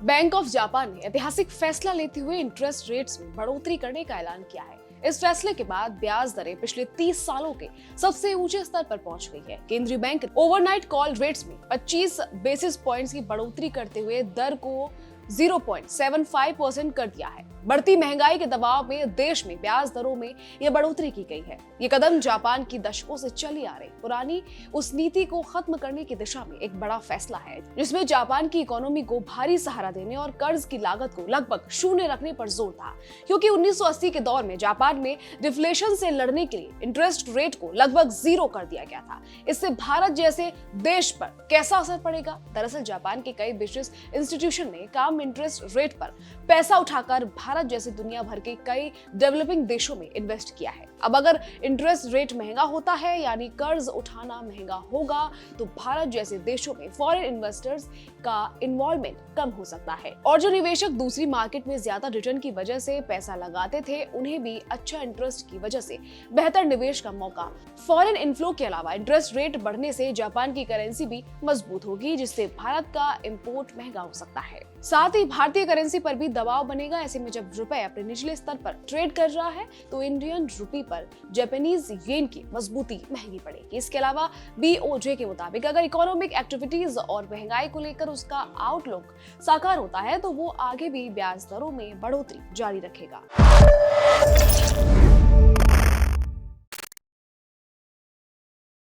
Bank of Japan ने ऐतिहासिक फैसला लेते हुए इंटरेस्ट रेट्स में बढ़ोतरी करने का ऐलान किया है। इस फैसले के बाद ब्याज दरें पिछले 30 सालों के सबसे ऊंचे स्तर पर पहुंच गई है। केंद्रीय बैंक ने ओवरनाइट कॉल रेट्स में 25 बेसिस पॉइंट्स की बढ़ोतरी करते हुए दर को 0.75% कर दिया है। बढ़ती महंगाई के दबाव में देश में ब्याज दरों में यह बढ़ोतरी की गई है। ये कदम जापान की दशकों से चली आ रही पुरानी उस नीति को खत्म करने की दिशा में एक बड़ा फैसला है, जिसमें जापान की इकोनॉमी को भारी सहारा देने और कर्ज की लागत को लगभग शून्य रखने पर जोर था, क्योंकि 1980 के दौर में जापान में डिफ्लेशन से लड़ने के लिए इंटरेस्ट रेट को लगभग 0 कर दिया गया था। इससे भारत जैसे देश पर कैसा असर पड़ेगा? दरअसल जापान के कई बिजनेस इंस्टीट्यूशन ने कम इंटरेस्ट रेट पर पैसा उठाकर भारत जैसे दुनिया भर के कई डेवलपिंग देशों में इन्वेस्ट किया है। अब अगर इंटरेस्ट रेट महंगा होता है, यानी कर्ज उठाना महंगा होगा, तो भारत जैसे देशों में फॉरेन इन्वेस्टर्स का इन्वॉल्वमेंट कम हो सकता है, और जो निवेशक दूसरी मार्केट में ज्यादा रिटर्न की वजह से पैसा लगाते थे, उन्हें भी अच्छा इंटरेस्ट की वजह से बेहतर निवेश का मौका। फॉरेन इनफ्लो के अलावा इंटरेस्ट रेट बढ़ने से जापान की करेंसी भी मजबूत होगी, जिससे भारत का इंपोर्ट महंगा हो सकता है। साथ ही भारतीय करेंसी पर भी दबाव बनेगा। ऐसे में जब रुपए अपने निचले स्तर पर ट्रेड कर रहा है, तो इंडियन रुपी पर जापानीज येन की मजबूती महंगी पड़ेगी। इसके अलावा BOJ के मुताबिक अगर इकोनॉमिक एक्टिविटीज और महंगाई को लेकर उसका आउटलुक साकार होता है, तो वो आगे भी ब्याज दरों में बढ़ोतरी जारी रखेगा।